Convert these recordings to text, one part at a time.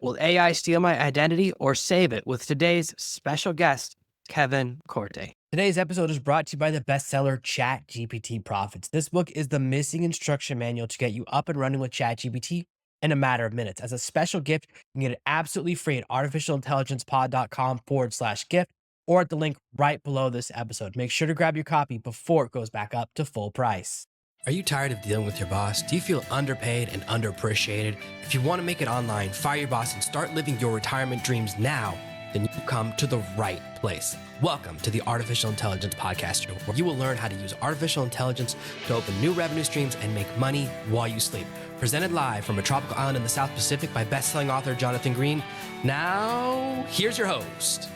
Will AI steal my identity or save it? With today's special guest, Kevin Korte. Today's episode is brought to you by the bestseller ChatGPT Profits. This book is the missing instruction manual to get you up and running with ChatGPT in a matter of minutes. As a special gift, you can get it absolutely free at artificialintelligencepod.com/gift or at the link right below this episode. Make sure to grab your copy before it goes back up to full price. Are you tired of dealing with your boss? Do you feel underpaid and underappreciated? If you want to make it online, fire your boss, and start living your retirement dreams now, then you come to the right place. Welcome to the Artificial Intelligence Podcast Show, where you will learn how to use artificial intelligence to open new revenue streams and make money while you sleep. Presented live from a tropical island in the South Pacific by best-selling author Jonathan Green. Now, here's your host.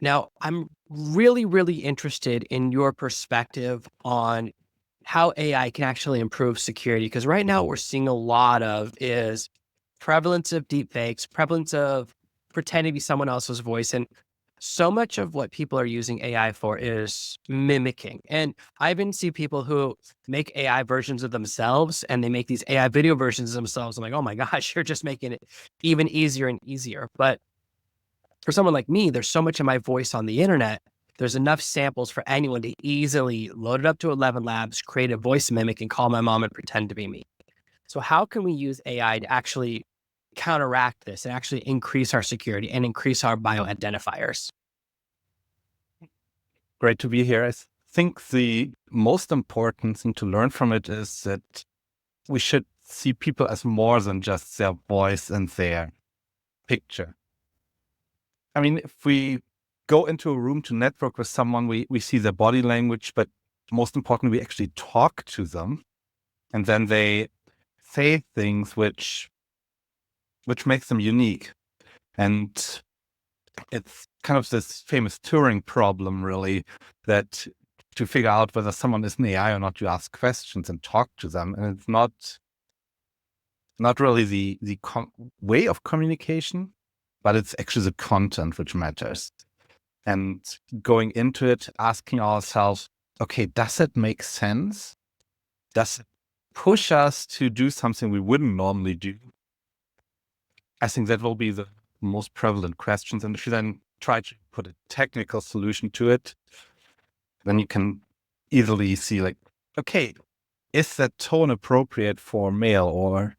Now, I'm really interested in your perspective on how AI can actually improve security, because right now what we're seeing a lot of is prevalence of deepfakes, prevalence of pretending to be someone else's voice. And so much of what people are using AI for is mimicking. And I even see people who make AI versions of themselves, and they make these AI video versions of themselves. I'm like, oh my gosh, you're just making it even easier and easier. But for someone like me, there's so much of my voice on the internet. There's enough samples for anyone to easily load it up to 11 Labs, create a voice mimic, and call my mom and pretend to be me. So how can we use AI to actually counteract this and actually increase our security and increase our bioidentifiers? Great to be here. I think the most important thing to learn from it is that we should see people as more than just their voice and their picture. I mean, if we go into a room to network with someone, we see their body language, but most importantly, we actually talk to them, and then they say things which makes them unique. And it's kind of this famous Turing problem, really, that to figure out whether someone is an AI or not, you ask questions and talk to them. And it's not really the way of communication, but it's actually the content which matters. And going into it, asking ourselves, okay, does it make sense? Does it push us to do something we wouldn't normally do? I think that will be the most prevalent questions. And if you then try to put a technical solution to it, then you can easily see, like, okay, is that tone appropriate for male, or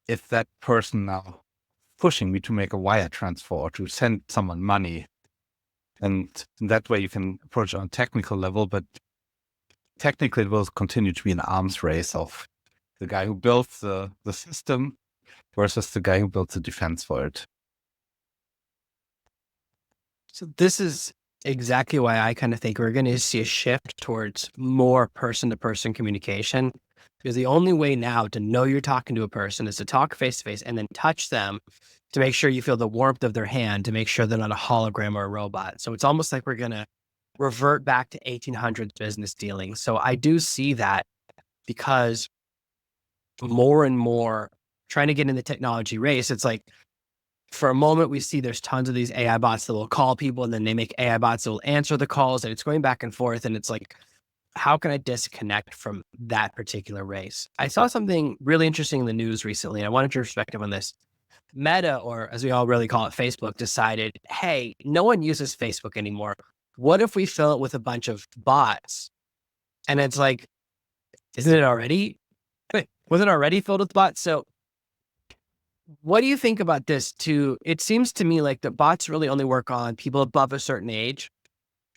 is that person now pushing me to make a wire transfer or to send someone money? And that way you can approach it on a technical level, but technically it will continue to be an arms race of the guy who builds the system versus the guy who builds the defense for it. So this is exactly why I kind of think we're going to see a shift towards more person-to-person communication, because the only way now to know you're talking to a person is to talk face-to-face and then touch them to make sure you feel the warmth of their hand, to make sure they're not a hologram or a robot. So it's almost like we're going to revert back to 1800s business dealings. So I do see that, because more and more trying to get in the technology race, it's like, for a moment, we see there's tons of these AI bots that will call people, and then they make AI bots that will answer the calls, and it's going back and forth. And it's like, how can I disconnect from that particular race? I saw something really interesting in the news recently, and I wanted your perspective on this. Meta, or as we all really call it, Facebook, decided, hey, no one uses Facebook anymore. What if we fill it with a bunch of bots? And it's like, isn't it already? Wasn't it already filled with bots? So what do you think about this too? It seems to me like the bots really only work on people above a certain age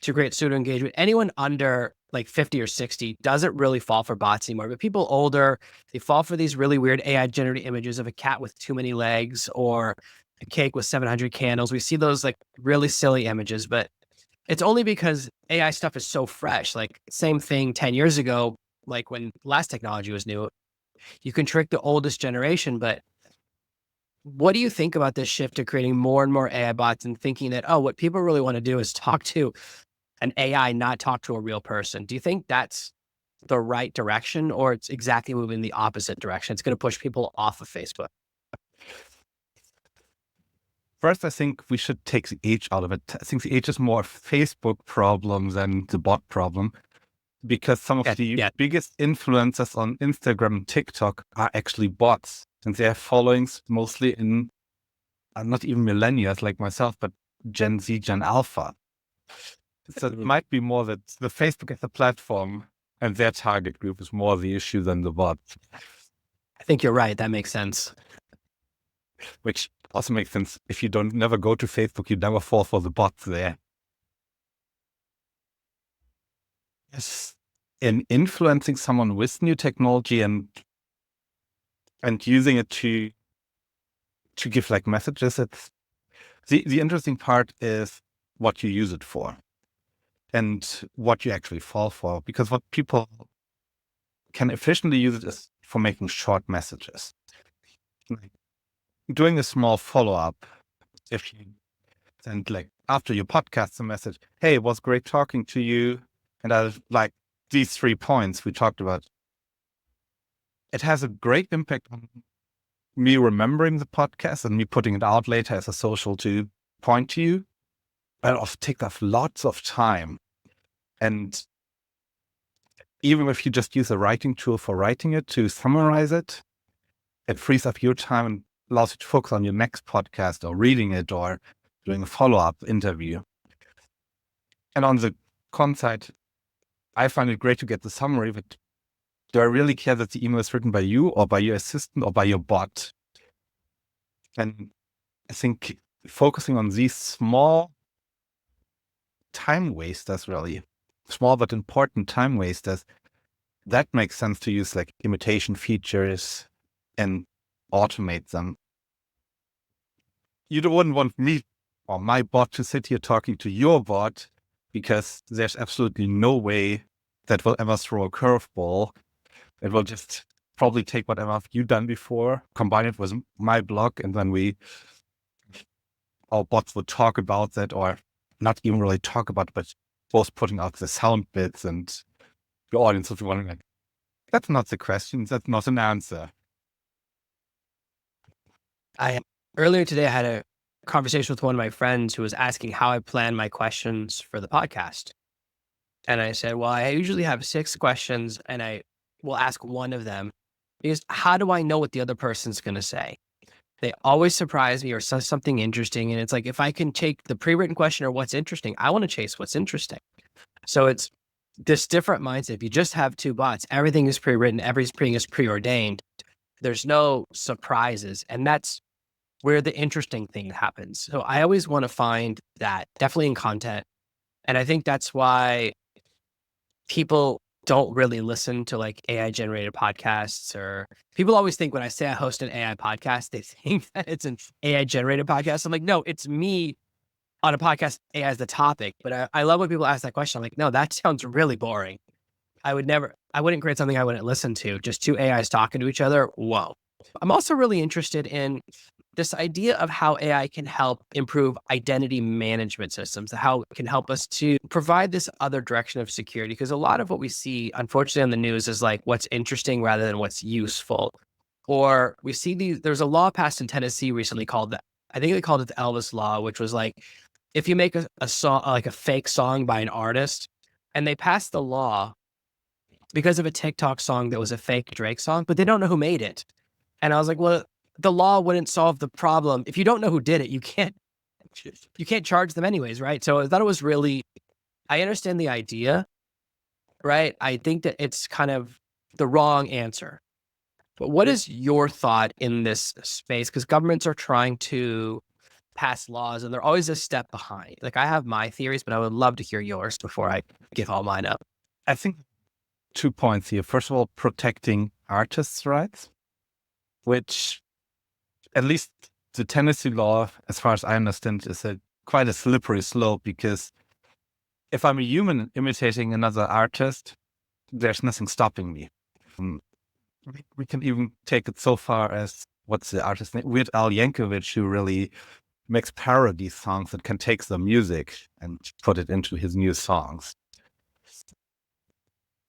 to create pseudo engagement. Anyone under like 50 or 60 doesn't really fall for bots anymore, but people older, they fall for these really weird AI generated images of a cat with too many legs or a cake with 700 candles. We see those like really silly images, but it's only because AI stuff is so fresh. Like same thing 10 years ago, like when last technology was new, you can trick the oldest generation. But what do you think about this shift to creating more and more AI bots and thinking that, oh, what people really want to do is talk to an AI, not talk to a real person? Do you think that's the right direction, or it's exactly moving the opposite direction? It's going to push people off of Facebook. First, I think we should take the age out of it. I think the age is more a Facebook problem than the bot problem, because some of the biggest influencers on Instagram and TikTok are actually bots. and they have followings mostly in not even millennials like myself, but Gen Z, Gen Alpha. So it might be more that the Facebook as a platform and their target group is more the issue than the bot. I think you're right. That makes sense. Which also makes sense. If you don't never go to Facebook, you never fall for the bots there. Yes. In influencing someone with new technology and using it to give like messages, it's the interesting part is what you use it for and what you actually fall for. Because what people can efficiently use it is for making short messages. Like doing a small follow-up. If you send like after your podcast a message, hey, it was great talking to you. And I like these 3 points we talked about. It has a great impact on me remembering the podcast and me putting it out later as a social to point to you. But it'll take up lots of time. And even if you just use a writing tool for writing it to summarize it, it frees up your time and allows you to focus on your next podcast or reading it or doing a follow-up interview. And on the con side, I find it great to get the summary, but do I really care that the email is written by you or by your assistant or by your bot? And I think focusing on these small time wasters, really small but important time wasters, that makes sense to use like imitation features and automate them. You wouldn't want me or my bot to sit here talking to your bot, because there's absolutely no way that will ever throw a curveball. It will just probably take whatever you've done before, combine it with my blog, and then our bots would talk about that, or not even really talk about it, but both putting out the sound bits, and the audience would be wondering like, that's not the question, that's not an answer. Earlier today, I had a conversation with one of my friends who was asking how I plan my questions for the podcast. And I said, well, I usually have 6 questions and I will ask one of them because how do I know what the other person's going to say? They always surprise me or say something interesting. And it's like, if I can take the pre-written question or what's interesting, I want to chase what's interesting. So it's this different mindset. If you just have 2 bots, everything is pre-written, everything is preordained. There's no surprises. And that's where the interesting thing happens. So I always want to find that definitely in content. And I think that's why people don't really listen to like AI generated podcasts, or people always think when I say I host an AI podcast, they think that it's an AI generated podcast. I'm like, no, it's me on a podcast. AI is the topic. But I love when people ask that question. I'm like, no, that sounds really boring. I wouldn't create something I wouldn't listen to. Just 2 AIs talking to each other. Whoa. I'm also really interested in this idea of how AI can help improve identity management systems, how it can help us to provide this other direction of security. Because a lot of what we see, unfortunately, on the news is like what's interesting rather than what's useful. Or we see there's a law passed in Tennessee recently I think they called it the Elvis Law, which was like, if you make a song, like a fake song by an artist, and they passed the law because of a TikTok song that was a fake Drake song, but they don't know who made it. And I was like, well, the law wouldn't solve the problem. If you don't know who did it, you can't charge them anyways, right? So I thought it was really, I understand the idea, right? I think that it's kind of the wrong answer. But what is your thought in this space? Because governments are trying to pass laws and they're always a step behind. Like I have my theories, but I would love to hear yours before I give all mine up. I think 2 points here. First of all, protecting artists' rights, which at least the Tennessee law, as far as I understand, is quite a slippery slope, because if I'm a human imitating another artist, there's nothing stopping me. We can even take it so far as, what's the artist's name? Weird Al Yankovic, who really makes parody songs that can take the music and put it into his new songs.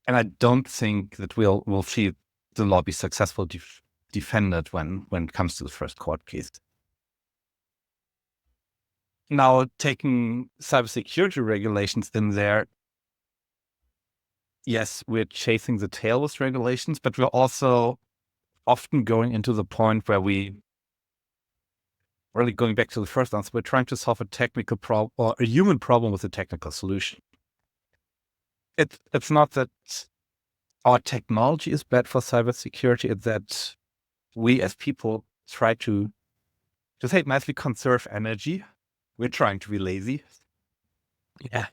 And I don't think that we'll see the law be successful defended when it comes to the first court case. Now, taking cybersecurity regulations in there, yes, we're chasing the tail with regulations, but we're also often going into the point where we really going back to the first answer, we're trying to solve a technical problem or a human problem with a technical solution. It's not that our technology is bad for cybersecurity. It's that we as people try to say it nicely, conserve energy. We're trying to be lazy. Yeah.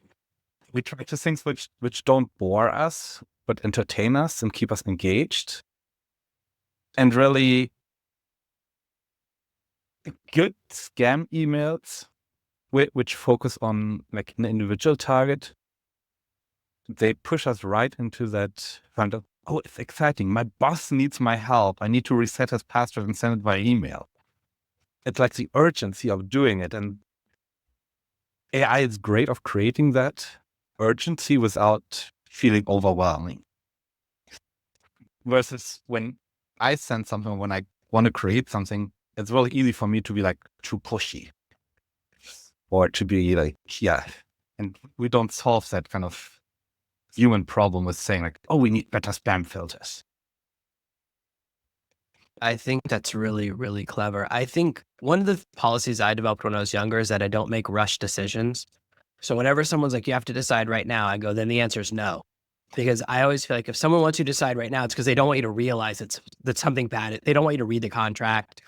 We try to things which don't bore us, but entertain us and keep us engaged. And really good scam emails, which focus on like an individual target, they push us right into that kind of, oh, it's exciting. My boss needs my help. I need to reset his password and send it by email. It's like the urgency of doing it. And AI is great of creating that urgency without feeling overwhelming. Versus when I send something, when I want to create something, it's really easy for me to be like too pushy or to be like, yeah. And we don't solve that kind of human problem with saying like, oh, we need better spam filters. I think that's really, really clever. I think one of the policies I developed when I was younger is that I don't make rush decisions. So whenever someone's like, you have to decide right now, I go, then the answer is no. Because I always feel like if someone wants you to decide right now, it's because they don't want you to realize that's something bad. They don't want you to read the contract.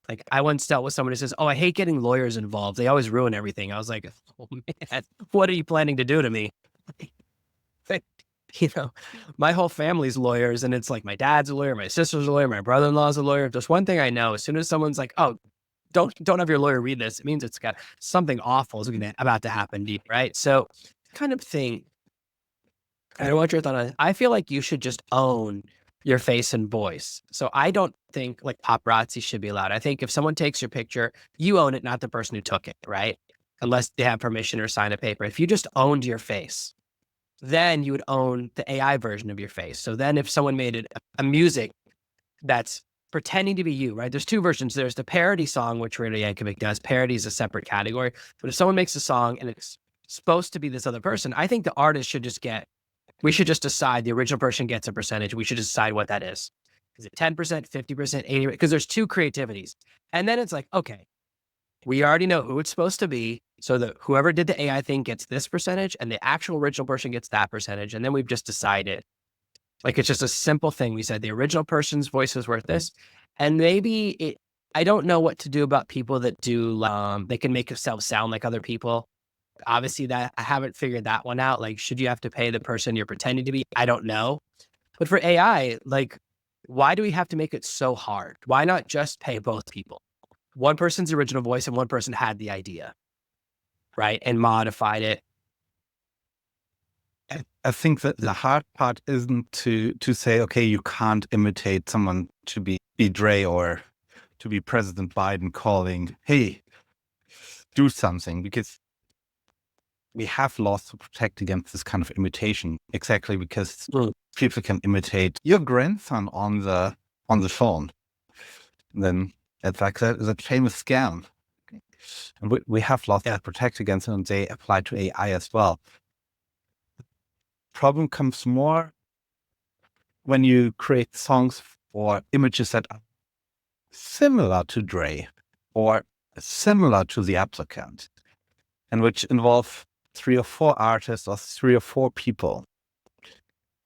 Like I once dealt with someone who says, oh, I hate getting lawyers involved. They always ruin everything. I was like, oh man, what are you planning to do to me? You know, my whole family's lawyers, and it's like my dad's a lawyer, my sister's a lawyer, my brother-in-law's a lawyer. There's one thing I know: as soon as someone's like, "Oh, don't have your lawyer read this," it means it's got something awful is about to happen to you, right? So, kind of thing. I don't want your thought on it. I feel like you should just own your face and voice. So I don't think like paparazzi should be allowed. I think if someone takes your picture, you own it, not the person who took it, right? Unless they have permission or sign a paper. If you just owned your face, then you would own the AI version of your face. So then if someone made it a music that's pretending to be you, right? There's two versions. There's the parody song, which Radio Yankovic does. Parody is a separate category. But if someone makes a song and it's supposed to be this other person, I think the artist should just we should just decide the original person gets a percentage. We should decide what that is. Is it 10%, 50%, 80%? Because there's two creativities. And then it's like, okay, we already know who it's supposed to be. So that whoever did the AI thing gets this percentage and the actual original person gets that percentage. And then we've just decided, like, it's just a simple thing. We said the original person's voice is worth this. And maybe I don't know what to do about people that do, they can make themselves sound like other people. Obviously that I haven't figured that one out. Like, should you have to pay the person you're pretending to be? I don't know. But for AI, like, why do we have to make it so hard? Why not just pay both people? One person's original voice and one person had the idea, right? And modified it. I think that the hard part isn't to say, okay, you can't imitate someone to be Dre or to be President Biden calling, hey, do something, because we have laws to protect against this kind of imitation. Exactly, because people can imitate your grandson on the phone. And then it's like that famous scam. And we have laws that protect against it, and they apply to AI as well. Problem comes more when you create songs or images that are similar to Dre or similar to the applicant, and which involve 3 or 4 artists or 3 or 4 people.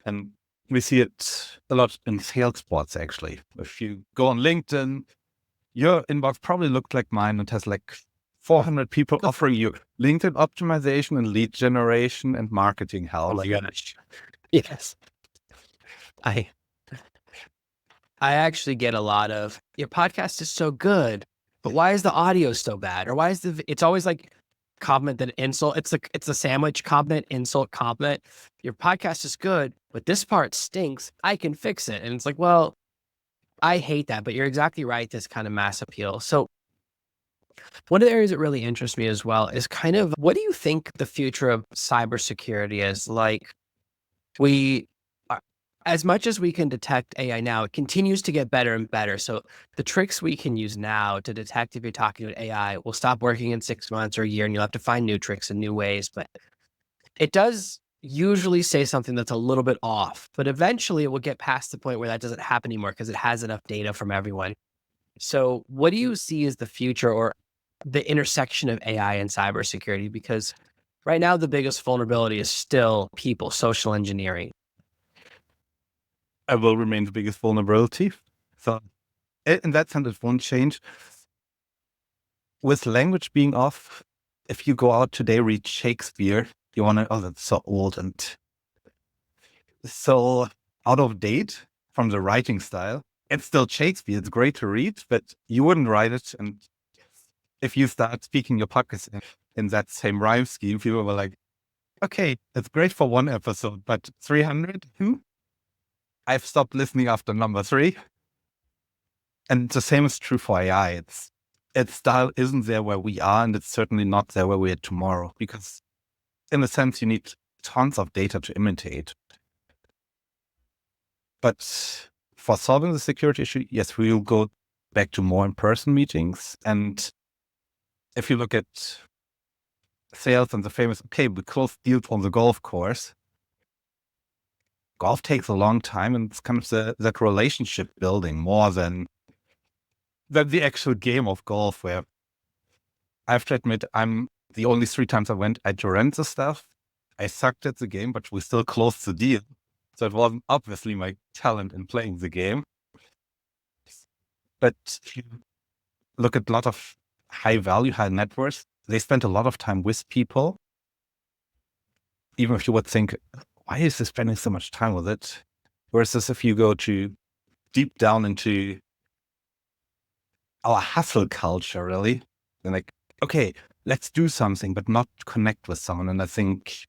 And we see it a lot in sales spots, actually. If you go on LinkedIn, your inbox probably looked like mine and has like 400 people offering you LinkedIn optimization and lead generation and marketing help. Oh my gosh. Yes. I actually get a lot of, your podcast is so good, but why is the audio so bad? Or why is it's always like compliment then insult. It's a sandwich: compliment, insult, compliment. Your podcast is good, but this part stinks. I can fix it. And it's like, well, I hate that, but you're exactly right. This kind of mass appeal. So one of the areas that really interests me as well is kind of, what do you think the future of cybersecurity is? Like, we are, as much as we can detect AI now, it continues to get better and better. So the tricks we can use now to detect if you're talking to an AI will stop working in 6 months or a year, and you'll have to find new tricks and new ways. But it does usually say something that's a little bit off, but eventually it will get past the point where that doesn't happen anymore because it has enough data from everyone. So what do you see as the future or the intersection of AI and cybersecurity? Because right now, the biggest vulnerability is still people, social engineering. I will remain the biggest vulnerability. So in that sense, it won't change. With language being off, if you go out today, read Shakespeare, you want to, oh, that's so old and so out of date from the writing style. It's still Shakespeare. It's great to read, but you wouldn't write it. And if you start speaking your pockets in that same rhyme scheme, people were like, okay, it's great for one episode, but 300? I've stopped listening after number 3. And the same is true for AI. Its style isn't there where we are, and it's certainly not there where we are tomorrow, because in a sense, you need tons of data to imitate. But for solving the security issue, yes, we will go back to more in-person meetings. And if you look at sales and the famous, okay, we close deals on the golf course. Golf takes a long time, and it's kind of that relationship building more than the actual game of golf, where I have to admit, I'm the only 3 times I went, I rent the stuff. I sucked at the game, but we still closed the deal. So it wasn't obviously my talent in playing the game. But if you look at a lot of high value, high net worth, they spend a lot of time with people. Even if you would think, why is he spending so much time with it? Versus if you go to deep down into our hustle culture, really, then like, okay, let's do something, but not connect with someone. And I think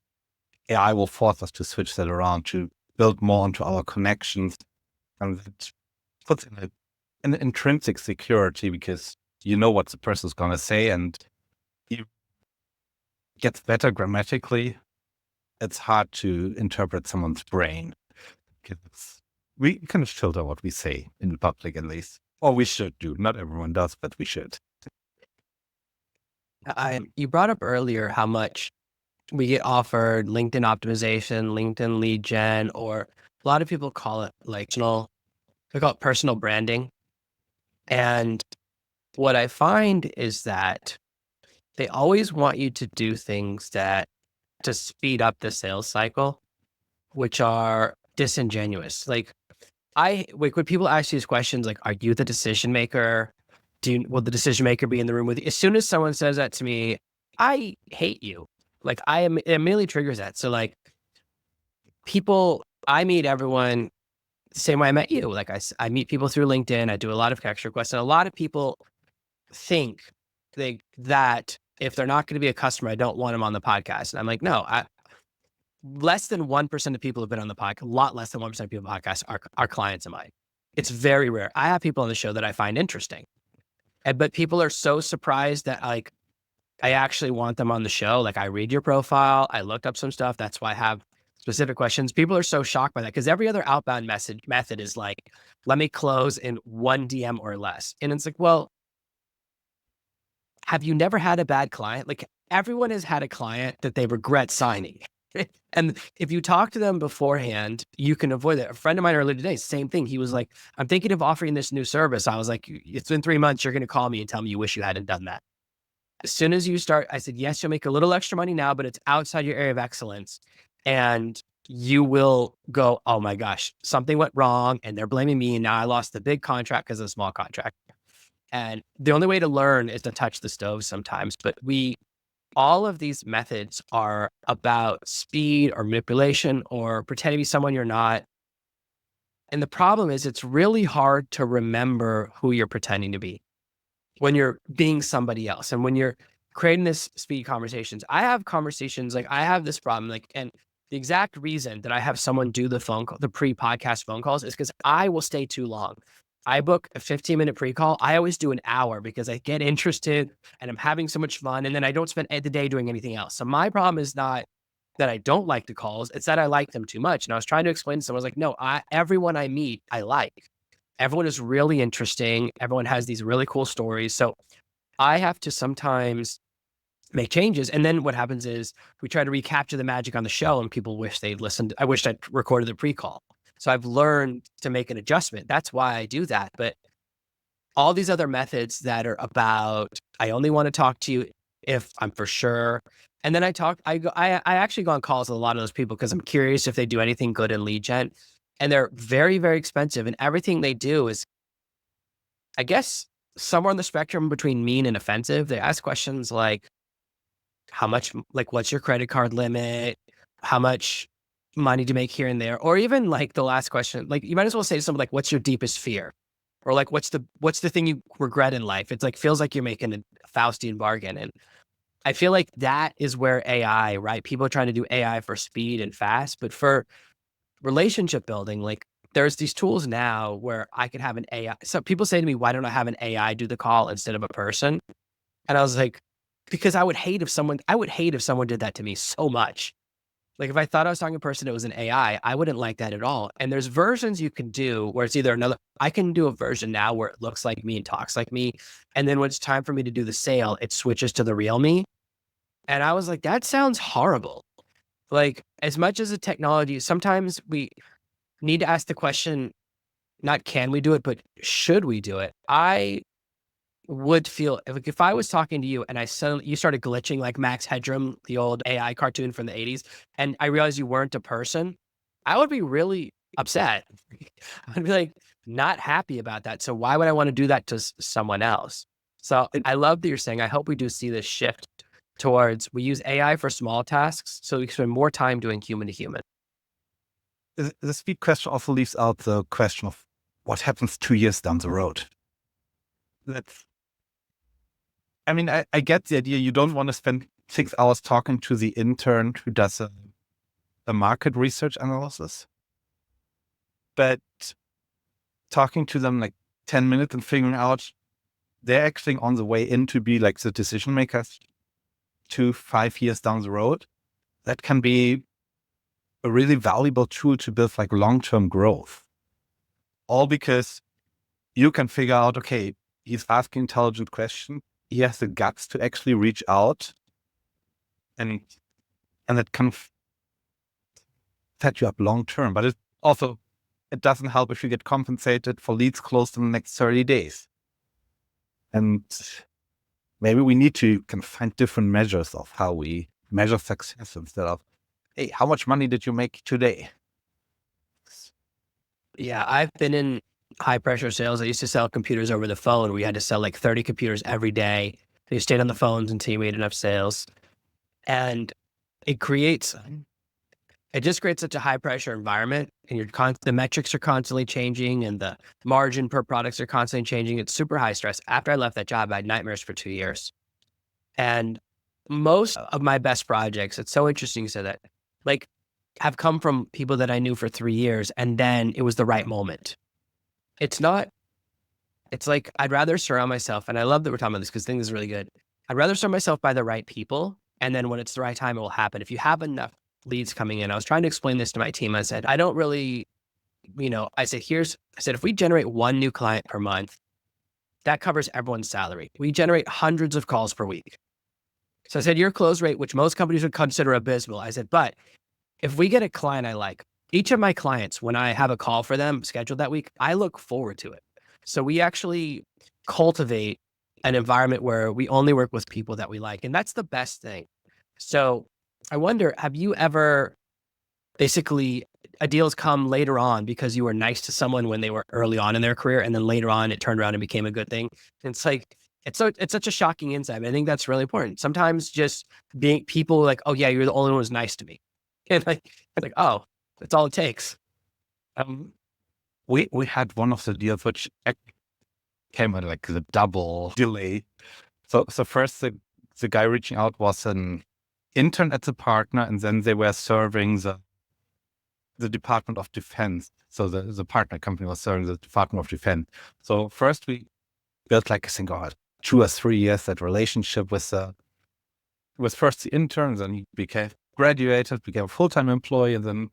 AI will force us to switch that around, to build more onto our connections. And that puts in an intrinsic security, because you know what the person's going to say, and it gets better grammatically. It's hard to interpret someone's brain, because we kind of filter what we say in public, at least. Or we should do. Not everyone does, but we should. You brought up earlier how much we get offered LinkedIn optimization, LinkedIn lead gen, or a lot of people call it they call it personal branding. And what I find is that they always want you to do things to speed up the sales cycle, which are disingenuous. Like when people ask you these questions, like, are you the decision maker? Will the decision maker be in the room with you? As soon as someone says that to me, I hate you. Like it immediately triggers that. So like I meet everyone the same way I met you. Like I meet people through LinkedIn. I do a lot of connection requests, and a lot of people think that if they're not going to be a customer, I don't want them on the podcast. And I'm like, no, less than 1% of people have been on the podcast. A lot less than 1% of people on the podcast are clients of mine. It's very rare. I have people on the show that I find interesting, but people are so surprised that like I actually want them on the show. Like I read your profile, I looked up some stuff. That's why I have specific questions. People are so shocked by that because every other outbound method is like, let me close in 1 DM or less. And it's like, well, have you never had a bad client? Like everyone has had a client that they regret signing. And if you talk to them beforehand, you can avoid that. A friend of mine earlier today, same thing. He was like, I'm thinking of offering this new service. I was like, it's been 3 months. You're going to call me and tell me you wish you hadn't done that. As soon as you start, I said, yes, you'll make a little extra money now, but it's outside your area of excellence. And you will go, oh my gosh, something went wrong and they're blaming me. And now I lost the big contract because of a small contract. And the only way to learn is to touch the stove sometimes. But all of these methods are about speed or manipulation or pretending to be someone you're not. And the problem is it's really hard to remember who you're pretending to be when you're being somebody else. And when you're creating this speed conversations, I have conversations, like I have this problem, like, and the exact reason that I have someone do the pre-podcast phone calls is because I will stay too long. I book a 15-minute pre-call. I always do an hour because I get interested and I'm having so much fun. And then I don't spend the day doing anything else. So my problem is not that I don't like the calls. It's that I like them too much. And I was trying to explain to someone, I was like, no, everyone I meet, I like. Everyone is really interesting. Everyone has these really cool stories. So I have to sometimes make changes. And then what happens is we try to recapture the magic on the show and people wish they'd listened. I wish I'd recorded the pre-call. So I've learned to make an adjustment. That's why I do that. But all these other methods that are about, I only want to talk to you if I'm for sure. And then I actually go on calls with a lot of those people because I'm curious if they do anything good in lead gen. And they're very, very expensive. And everything they do is, I guess, somewhere on the spectrum between mean and offensive. They ask questions like, how much, like, what's your credit card limit? How much money do you make here and there? Or even like the last question, like you might as well say to someone like, what's your deepest fear? Or like, what's the thing you regret in life? It's like, feels like you're making a Faustian bargain. And I feel like that is where AI, right? People are trying to do AI for speed and fast, but for relationship building, like there's these tools now where I could have an AI. So people say to me, why don't I have an AI do the call instead of a person? And I was like, because I would hate if someone did that to me so much. Like if I thought I was talking to a person, it was an AI, I wouldn't like that at all. And there's versions you can do where it's either I can do a version now where it looks like me and talks like me. And then when it's time for me to do the sale, it switches to the real me. And I was like, that sounds horrible. Like as much as a technology, sometimes we need to ask the question, not can we do it, but should we do it? I would feel if I was talking to you and you started glitching like Max Headroom, the old AI cartoon from the 80s, and I realized you weren't a person, I would be really upset. I'd be like not happy about that. So why would I want to do that to someone else? So I love that you're saying, I hope we do see this shift towards we use AI for small tasks so we can spend more time doing human to human. The speed question also leaves out the question of what happens 2 years down the road. That's, I mean, I get the idea. You don't want to spend 6 hours talking to the intern who does a market research analysis, but talking to them like 10 minutes and figuring out they're actually on the way in to be like the decision makers 2-5 years down the road. That can be a really valuable tool to build like long-term growth. All because you can figure out, okay, he's asking intelligent questions. He has the guts to actually reach out and that can set you up long-term. But it doesn't help if you get compensated for leads closed in the next 30 days. And maybe we need to kind of find different measures of how we measure success instead of, hey, how much money did you make today? Yeah, I've been in high pressure sales. I used to sell computers over the phone. We had to sell like 30 computers every day. You stayed on the phones until you made enough sales. And it just creates such a high pressure environment, and the metrics are constantly changing and the margin per products are constantly changing. It's super high stress. After I left that job, I had nightmares for 2 years. And most of my best projects, it's so interesting you said that, like, have come from people that I knew for 3 years, and then it was the right moment. It's like, I'd rather surround myself, and I love that we're talking about this because I think this is really good. I'd rather surround myself by the right people. And then when it's the right time, it will happen. If you have enough leads coming in, I was trying to explain this to my team. I said, I don't really, I said, if we generate one new client per month, that covers everyone's salary. We generate hundreds of calls per week. So I said, your close rate, which most companies would consider abysmal. I said, but if we get a client I like, each of my clients, when I have a call for them scheduled that week, I look forward to it. So we actually cultivate an environment where we only work with people that we like. And that's the best thing. So I wonder, have you ever basically a deal's come later on because you were nice to someone when they were early on in their career, and then later on it turned around and became a good thing? And it's like, it's such a shocking insight. I think that's really important. Sometimes just being people like, oh yeah, you're the only one who's nice to me. And it's like, oh, that's all it takes. We had one of the deals which came at like the double delay. So first the guy reaching out was an intern at the partner, and then they were serving the Department of Defense. So the partner company was serving the Department of Defense. So first we built like, I think, 2 or 3 years that relationship with first the intern, then he graduated, became a full-time employee, and then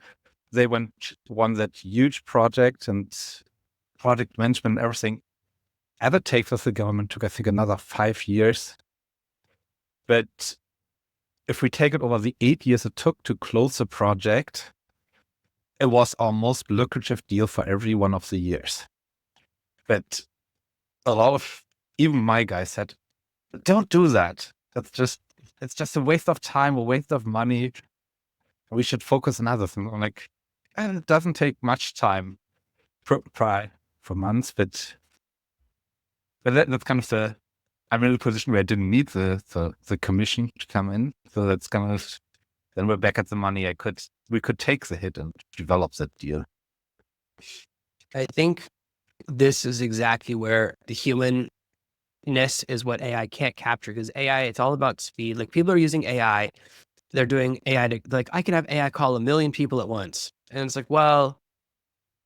they won that huge project and project management and everything. Other takes with the government took, I think, another 5 years. But if we take it over the 8 years it took to close the project, it was our most lucrative deal for every one of the years. But a lot of, even my guys said, don't do that. It's just a waste of time, a waste of money. We should focus on other things. I'm like, and it doesn't take much time for months, but that's kind of I'm in a position where I didn't need the commission to come in. So that's kind of, then we're back at the money. We could take the hit and develop that deal. I think this is exactly where the humanness is what AI can't capture, because AI, it's all about speed. Like, people are using AI. They're doing AI to, like, I can have AI call 1 million people at once. And it's like, well,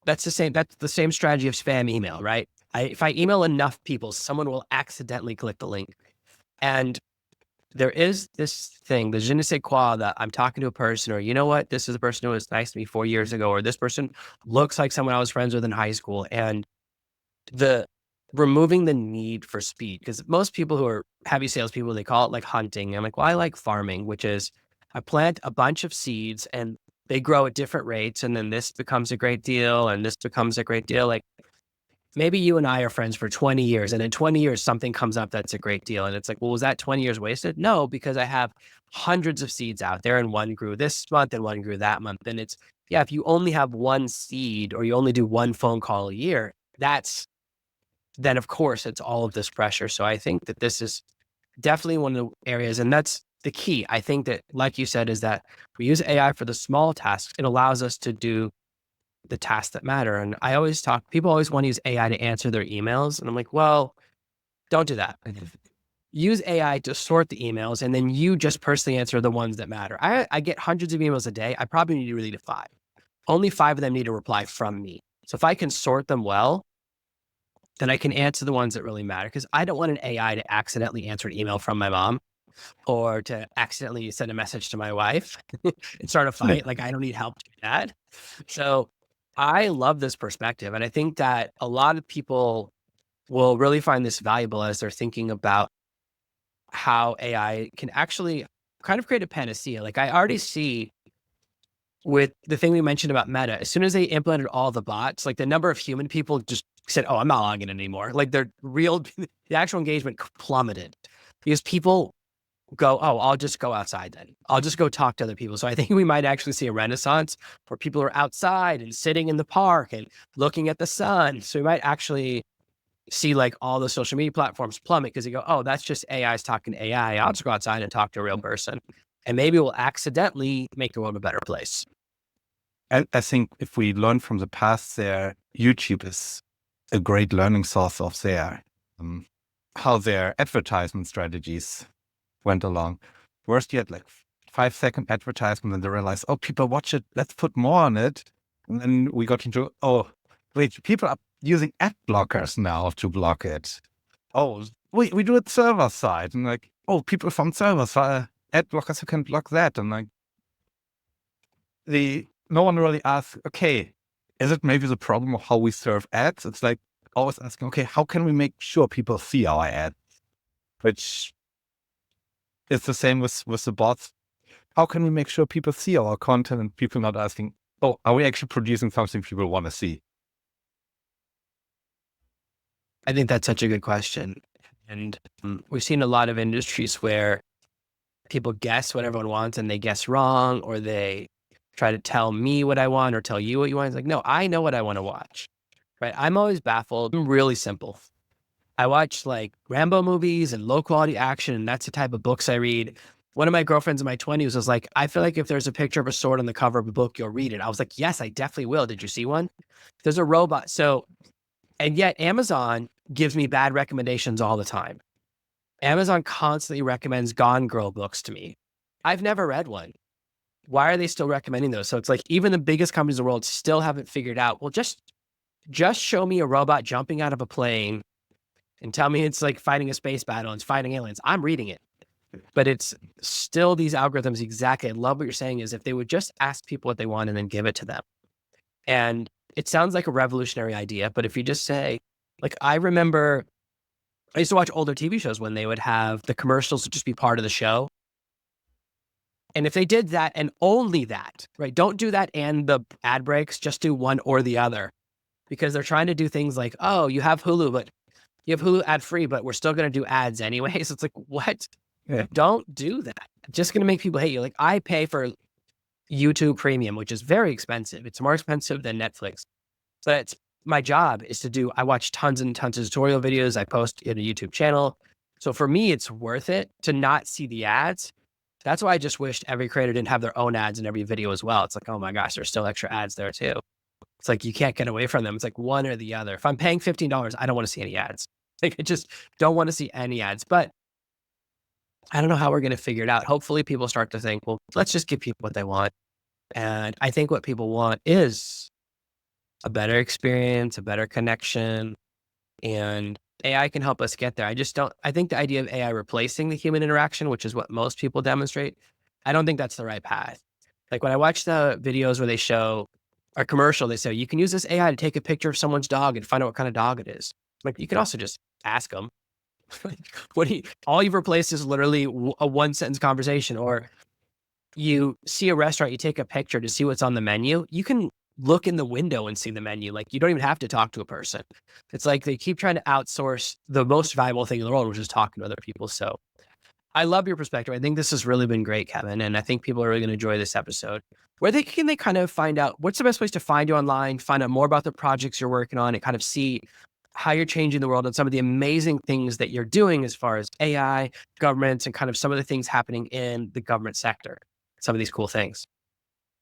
that's the same strategy of spam email, right? If I email enough people, someone will accidentally click the link. And there is this thing, the je ne sais quoi, that I'm talking to a person, or, you know what, this is a person who was nice to me 4 years ago, or this person looks like someone I was friends with in high school. And the removing the need for speed, because most people who are heavy salespeople, they call it like hunting. I'm like, well, I like farming, which is I plant a bunch of seeds and they grow at different rates. And then this becomes a great deal and this becomes a great deal. Like, maybe you and I are friends for 20 years, and in 20 years, something comes up that's a great deal. And it's like, well, was that 20 years wasted? No, because I have hundreds of seeds out there, and one grew this month and one grew that month. And it's, yeah, if you only have one seed or you only do one phone call a year, then of course it's all of this pressure. So I think that this is definitely one of the areas, and that's the key. I think that, like you said, is that we use AI for the small tasks. It allows us to do the tasks that matter. And people always want to use AI to answer their emails. And I'm like, well, don't do that. Use AI to sort the emails, and then you just personally answer the ones that matter. I get hundreds of emails a day. I probably need to read 5. Only 5 of them need a reply from me. So if I can sort them well, then I can answer the ones that really matter, because I don't want an AI to accidentally answer an email from my mom, or to accidentally send a message to my wife and start a fight. Like, I don't need help doing that. So I love this perspective. And I think that a lot of people will really find this valuable as they're thinking about how AI can actually kind of create a panacea. Like, I already see with the thing we mentioned about Meta, as soon as they implemented all the bots, like, the number of human people just said, oh, I'm not logging in anymore. Like, the actual engagement plummeted, because people go, oh, I'll just go outside then. I'll just go talk to other people. So I think we might actually see a renaissance where people are outside and sitting in the park and looking at the sun. So we might actually see, like, all the social media platforms plummet, because you go, oh, that's just AI's talking to AI. I'll just go outside and talk to a real person. And maybe we'll accidentally make the world a better place. I think if we learn from the past there, YouTube is a great learning source of how their advertisement strategies went along. First, you had like 5-second advertisement, and they realized, oh, people watch it, let's put more on it. And then we got into, oh, wait, people are using ad blockers now to block it. Oh, we do it server side. And like, oh, people from server side, ad blockers who can block that. And like, no one really asks, okay, is it maybe the problem of how we serve ads? It's like always asking, okay, how can we make sure people see our ads? Which it's the same with the bots. How can we make sure people see our content, and people not asking, oh, are we actually producing something people want to see? I think that's such a good question. And we've seen a lot of industries where people guess what everyone wants and they guess wrong, or they try to tell me what I want or tell you what you want. It's like, no, I know what I want to watch, right? I'm always baffled. I'm really simple. I watch, like, Rambo movies and low quality action, and that's the type of books I read. One of my girlfriends in my 20s was like, I feel like if there's a picture of a sword on the cover of a book, you'll read it. I was like, yes, I definitely will. Did you see one? There's a robot. So, and yet Amazon gives me bad recommendations all the time. Amazon constantly recommends Gone Girl books to me. I've never read one. Why are they still recommending those? So it's like, even the biggest companies in the world still haven't figured out, well, just show me a robot jumping out of a plane and tell me it's like fighting a space battle and it's fighting aliens. I'm reading it. But it's still these algorithms. Exactly. I love what you're saying, is if they would just ask people what they want and then give it to them. And it sounds like a revolutionary idea, but if you just say, like, I remember I used to watch older TV shows when they would have the commercials would just be part of the show. And if they did that and only that, right? Don't do that and the ad breaks, just do one or the other, because they're trying to do things like, oh, you have Hulu, but you have Hulu ad free, but we're still going to do ads anyways. It's like, what? Yeah. Don't do that. Just going to make people hate you. Like, I pay for YouTube Premium, which is very expensive. It's more expensive than Netflix. But it's my job is to do, I watch tons and tons of tutorial videos. I post in a YouTube channel. So for me, it's worth it to not see the ads. That's why I just wished every creator didn't have their own ads in every video as well. It's like, oh my gosh, there's still extra ads there too. It's like, you can't get away from them. It's like one or the other. If I'm paying $15, I don't want to see any ads. Like, I just don't want to see any ads. But I don't know how we're going to figure it out. Hopefully people start to think, well, let's just give people what they want. And I think what people want is a better experience, a better connection, and AI can help us get there. I think the idea of AI replacing the human interaction, which is what most people demonstrate, I don't think that's the right path. Like when I watch the videos where they show a commercial, they say, you can use this AI to take a picture of someone's dog and find out what kind of dog it is. Like, you can also just ask them. All you've replaced is literally a one sentence conversation. Or you see a restaurant, you take a picture to see what's on the menu. You can look in the window and see the menu. Like, you don't even have to talk to a person. It's like they keep trying to outsource the most valuable thing in the world, which is talking to other people. So I love your perspective. I think this has really been great, Kevin. And I think people are really going to enjoy this episode. Where can they kind of find out, what's the best place to find you online, find out more about the projects you're working on, and kind of see how you're changing the world and some of the amazing things that you're doing as far as AI, governments, and kind of some of the things happening in the government sector, some of these cool things?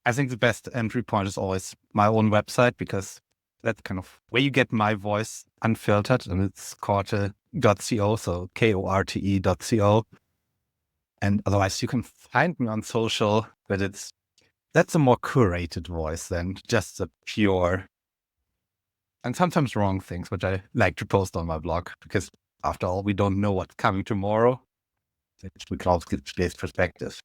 I think the best entry point is always my own website, because that's kind of where you get my voice unfiltered, and it's korte.co, so KORTE.co. And otherwise you can find me on social, but that's a more curated voice than just a pure and sometimes wrong things, which I like to post on my blog, because after all, we don't know what's coming tomorrow. We can also get today's perspective.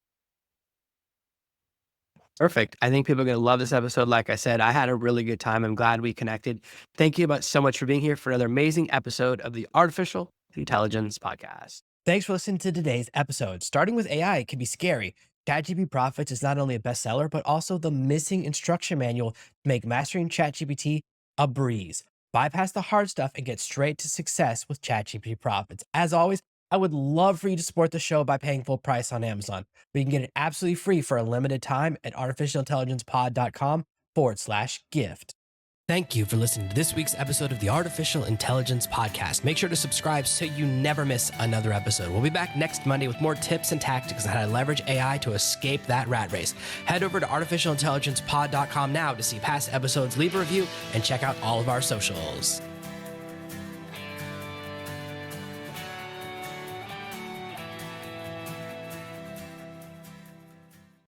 Perfect. I think people are going to love this episode. Like I said, I had a really good time. I'm glad we connected. Thank you so much for being here for another amazing episode of the Artificial Intelligence Podcast. Thanks for listening to today's episode. Starting with AI can be scary. ChatGPT Profits is not only a bestseller, but also the missing instruction manual to make mastering ChatGPT a breeze. Bypass the hard stuff and get straight to success with ChatGPT Profits. As always, I would love for you to support the show by paying full price on Amazon. But you can get it absolutely free for a limited time at artificialintelligencepod.com/gift. Thank you for listening to this week's episode of the Artificial Intelligence Podcast. Make sure to subscribe so you never miss another episode. We'll be back next Monday with more tips and tactics on how to leverage AI to escape that rat race. Head over to artificialintelligencepod.com now to see past episodes, leave a review, and check out all of our socials.